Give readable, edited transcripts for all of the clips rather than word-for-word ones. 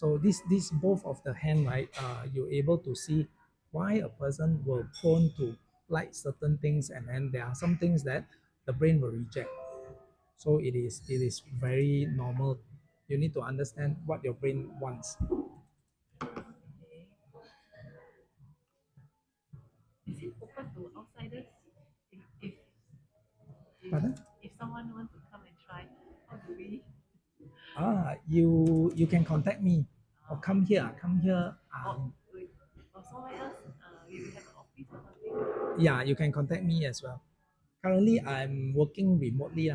So this both of the hand, right? You're able to see why a person will prone to like certain things, and then there are some things that the brain will reject. So it is very normal. You need to understand what your brain wants. Is it open to outsiders? If if, Pardon? if someone wants to come and try, how do we? You can contact me or come here. Come here. Or, or somewhere else? We have an office or something. Yeah, you can contact me as well. Currently, I'm working remotely.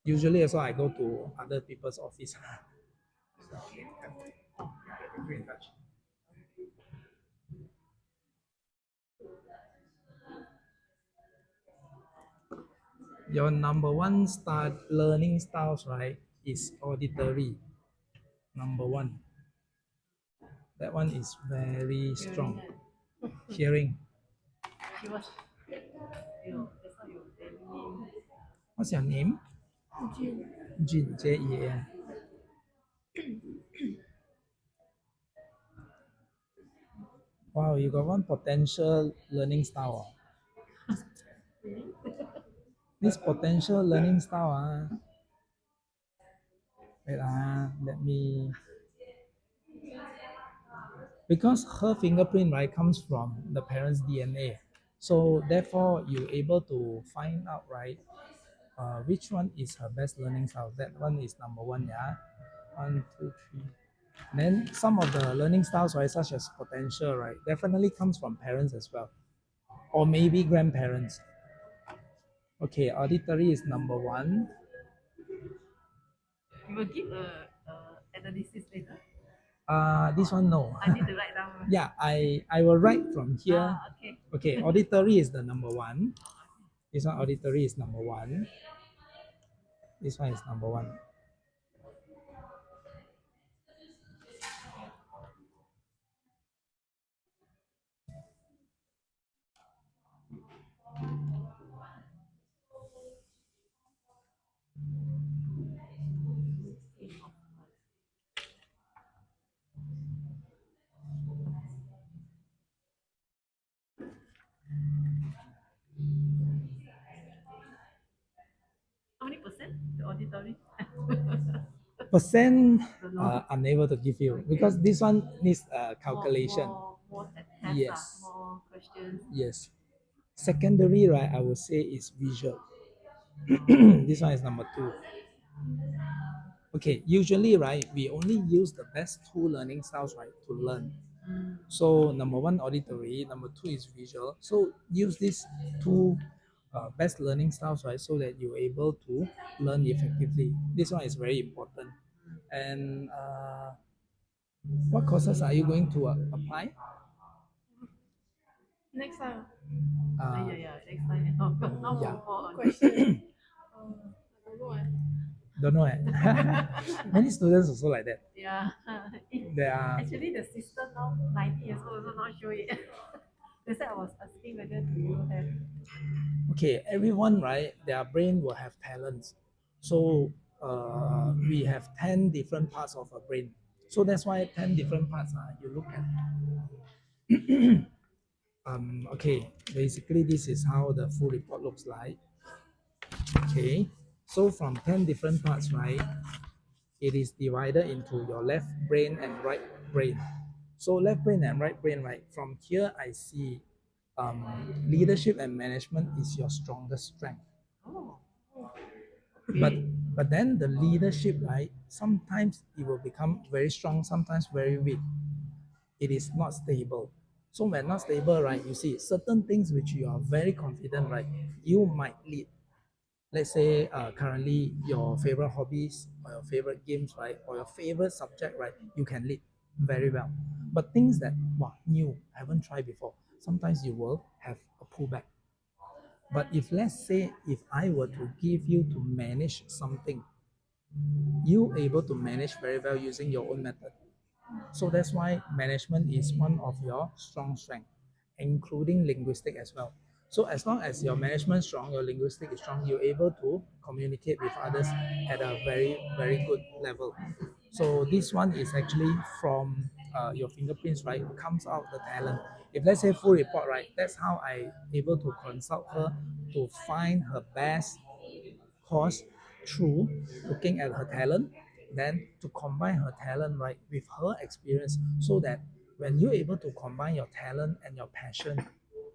Usually, also I go to other people's office. So, okay, yeah, we're in touch. Your number one start learning styles, right, is auditory. Number one. That one is very strong. Hearing. She was, that's how you were telling me. What's your name? Jin. Jen. Wow, you got one potential learning style. This potential learning style, wait, let me. Because her fingerprint, right, comes from the parents' DNA. So therefore, you're able to find out, right, which one is her best learning style. That one is number one, yeah. One, two, three. And then some of the learning styles, right, such as potential, right, definitely comes from parents as well, or maybe grandparents. Okay, auditory is number one. You will give a analysis later. This one no. I need to write down. Yeah, I will write from here. Okay. Okay, auditory is the number one. This one auditory is number one. This one is number one. How many percent? The auditory? Percent, Don't know. unable to give you because this one needs a calculation. More tests, Yes, more questions. yes. Secondary, right, I would say is visual. This one is number two. Okay, usually, right, we only use the best two learning styles, right, to learn. So number one, auditory. Number two is visual. So use these two best learning styles, right, so that you're able to learn effectively. This one is very important. And what courses are you going to apply? Next time. Yeah, next time. Oh, now Yeah. for Question. I don't know. Don't know. Many students also like that. yeah. They are Actually, the sister now 90 years old, also not sure yet. That's why I was asking whether do you have. okay. Everyone, right? Their brain will have talents. So we have 10 different parts of a brain. So that's why 10 different parts. You look at. Okay. Basically, this is how the full report looks like. Okay. So from 10 different parts, right? It is divided into your left brain and right brain. So left brain and right brain, right? From here, I see leadership and management is your strongest strength. Oh, But okay. but then the leadership, right? Sometimes it will become very strong, sometimes very weak. It is not stable. So when not stable, right? You see certain things which you are very confident, right? You might lead. Let's say currently your favorite hobbies or your favorite games, right, or your favorite subject, right, you can lead very well. But things that wow, new, haven't tried before, sometimes you will have a pullback. But if let's say if I were to give you to manage something, you able to manage very well using your own method. So that's why management is one of your strong strength, including linguistic as well. So as long as your management is strong, your linguistic is strong, you're able to communicate with others at a very, very good level. So this one is actually from your fingerprints, right? Comes out the talent. If let's say full report, right? That's how I able to consult her to find her best course through looking at her talent, then to combine her talent right with her experience, so that when you're able to combine your talent and your passion,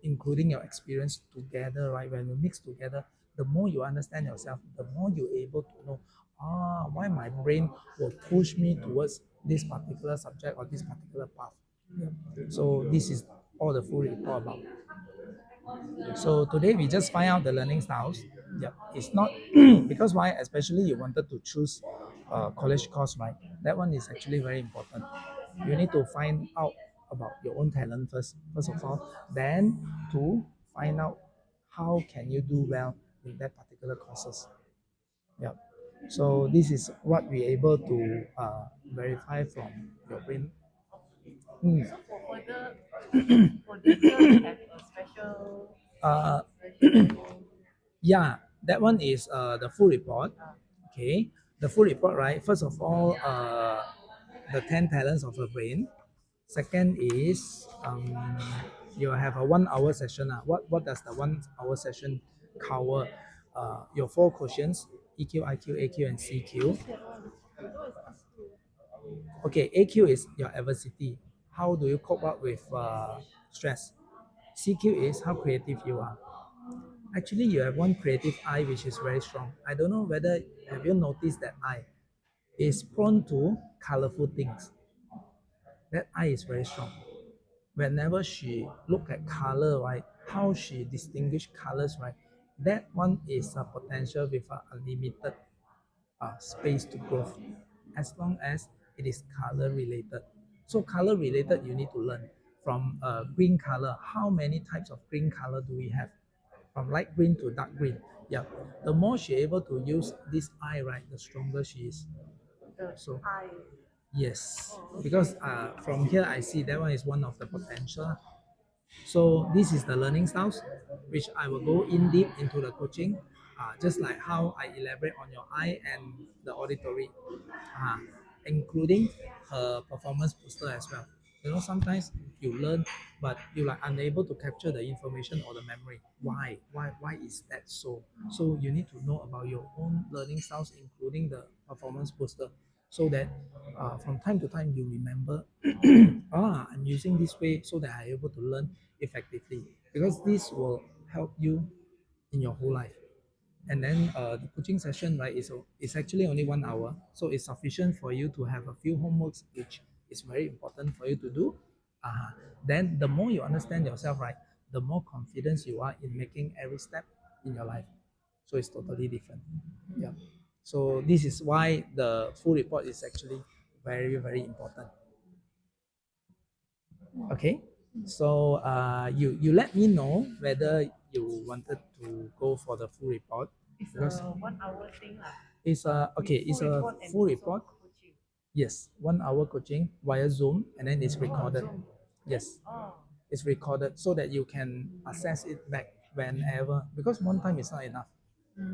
including your experience together, right? When you mix together, the more you understand yourself, the more you're able to know why my brain will push me towards this particular subject or this particular path. Yeah. So this is all the full report about. So today we just find out the learning styles. Yeah, it's not because why? Especially you wanted to choose college course, right? That one is actually very important. You need to find out about your own talent first of all, then to find out how can you do well in that particular courses. Yeah. So this is what we able to verify from your brain. Mm. So for this year we have a Uh, special Yeah, that one is the full report. Okay, the full report, right? First of all, the 10 talents of the brain. Second is you have a 1 hour session. What does the 1 hour session cover? Your four questions: EQ, IQ, AQ, and CQ. that one. What is this two? Okay, AQ is your adversity. How do you cope up with stress? CQ is how creative you are. Actually, you have one creative eye which is very strong. I don't know whether have you noticed that eye is prone to colorful things. That eye is very strong. Whenever she look at color, right, how she distinguish colors, right, that one is a potential with a unlimited space to growth, as long as it is color related. So color related, you need to learn from green color. How many types of green color do we have? From light green to dark green. Yeah. The more she able to use this eye, right, the stronger she is. the So eye. yes, Oh, okay. because from here I see that one is one of the potential. So this is the learning styles, which I will go in deep into the coaching, just like how I elaborate on your eye and the auditory, uh, including her performance booster as well. You know, sometimes you learn, but you like unable to capture the information or the memory. Why? Why is that so? So you need to know about your own learning styles, including the performance booster, so that from time to time you remember I'm using this way so that I'm able to learn effectively, because this will help you in your whole life. And then the coaching session, right, is actually only 1 hour, so it's sufficient for you to have a few homeworks, which is very important for you to do. uh, then the more you understand yourself, right, the more confidence you are in making every step in your life. So it's totally different. Yeah. So this is why the full report is actually very, very important. Okay, so you let me know whether you wanted to go for the full report, It's because a 1 hour thing lah. it's a okay, Full it's a report and full also report. coaching. Yes, 1 hour coaching via Zoom, and then it's recorded. Zoom. Yes, Oh, it's recorded so that you can access it back whenever, because one time is not enough.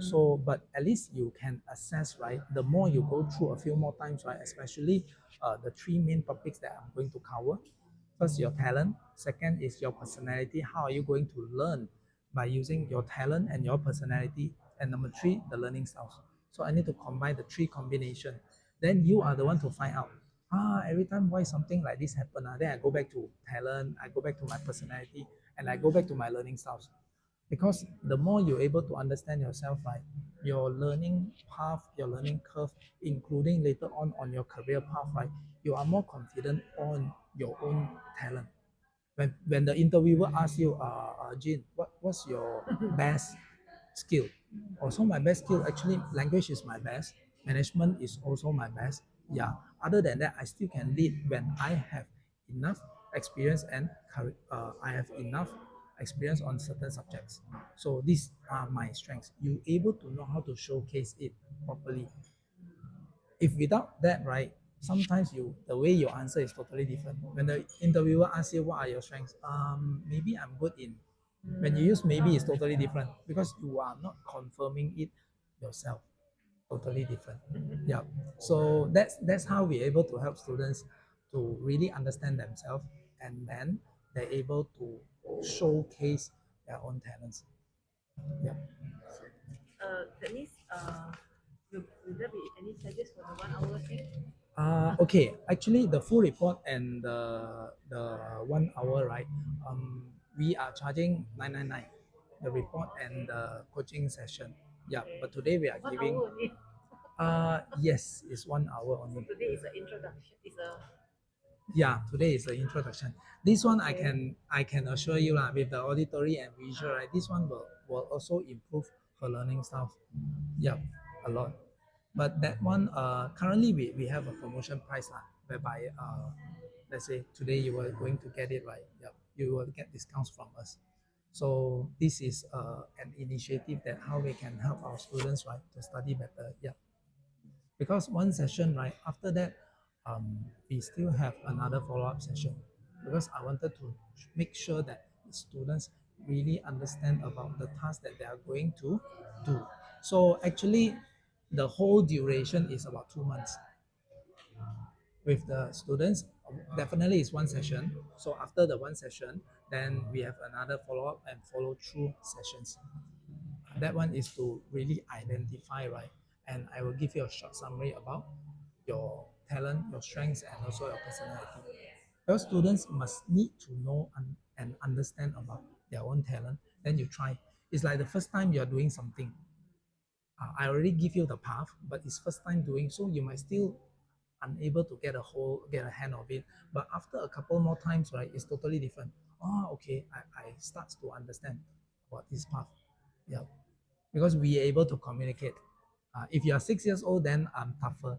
So but at least you can assess, right, the more you go through a few more times, right, especially the three main topics that I'm going to cover. First, your talent. Second is your personality. How are you going to learn by using your talent and your personality? And number three, the learning styles. So I need to combine the three combination. Then you are the one to find out. Every time why something like this happen. Then I go back to talent, I go back to my personality, and I go back to my learning styles. Because the more you're able to understand yourself, right, your learning path, your learning curve, including later on your career path, right, you are more confident on your own talent. When the interviewer asks you, Jin, what's your best skill? Also, my best skill, actually, language is my best. Management is also my best. Yeah. Other than that, I still can lead when I have enough experience and I have enough experience on certain subjects. So these are my strengths. You able to know how to showcase it properly. If without that, right, sometimes the way you answer is totally different. When the interviewer asks you what are your strengths, maybe I'm good in. When you use maybe, it's totally different because you are not confirming it yourself. totally different. Yeah. So that's how we're able to help students to really understand themselves, and then they're able to showcase their own talents. Yeah. That means will there be any charges for the 1 hour thing? Okay. Actually, the full report and the 1 hour, right? We are charging 999, the report and the coaching session. Yeah. But today we are One giving. hour only. Yes, it's 1 hour So only. today is an introduction. Is a Yeah, today is the introduction. This one Okay. I can assure you lah, with the auditory and visual, right? This one will also improve her learning styles. Yeah, a lot. But that one, currently we have a promotion price lah, whereby let's say today you are going to get it right. Yeah, you will get discounts from us. So this is an initiative that how we can help our students, right, to study better. Yeah, because one session, right, after that, we still have another follow-up session, because I wanted to make sure that the students really understand about the task that they are going to do. So actually, the whole duration is about 2 months with the students. Definitely is one session. So after the one session, then we have another follow-up and follow through sessions. That one is to really identify, right? And I will give you a short summary about your talent, your strengths, and also your personality. Your students must need to know and understand about their own talent. Then you try. It's like the first time you are doing something. I already give you the path, but it's first time doing, so you might still unable to get a hand of it. But after a couple more times, right, it's totally different. Oh, okay, I start to understand about this path. Yeah, because we are able to communicate. If you are 6 years old, then I'm tougher.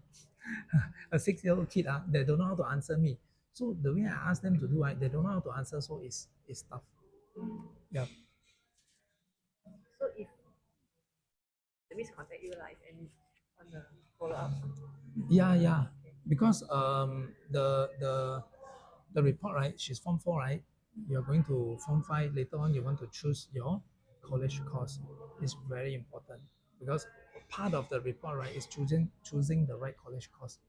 A 6 year old kid, they don't know how to answer me. So the way I ask them to do, right, they don't know how to answer, so it's tough. Yeah. so if that means contact you like any on the follow up. Yeah. Because the report, right? She's form 4, right? You're going to form 5. Later on, you want to choose your college course. It's very important, because part of the report, right, is choosing the right college course.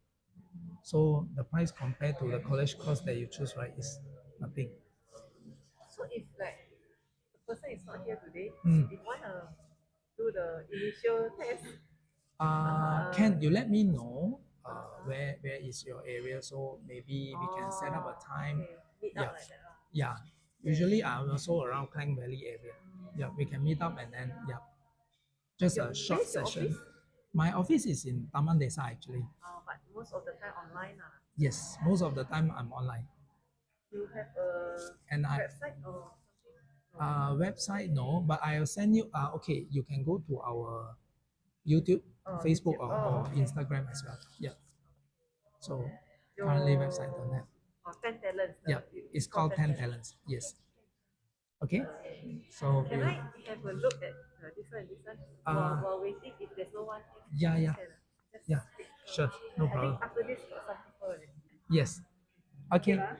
So the price compared to the college course that you choose, right, is nothing. So if like the person is not here today, Mm. if wanna do the initial test, Can you let me know where is your area, so maybe we can set up a time. okay, meet Yeah, up like that. yeah. Usually I'm also around Klang Valley area. Yeah, we can meet up, and then yeah, just Your a short where's your session. office? My office is in Taman Desa actually. But most of the time online. Yes, most of the time I'm online. You have a And I website or something? No. website no, but I'll send you. Okay, you can go to our YouTube, Oh, Facebook, YouTube. or Oh, okay. Instagram as well. Yeah. So Your currently website don't have. 10 talents. Yeah, it's Called called 10 10 talents. Talents. Yes. Okay. So Can we'll, I have a look at this one, this one? While waiting, if there's no one here, yeah. just Yeah. take. Sure. No I think problem. after this, got some people. Yes. Okay, Okay. lah.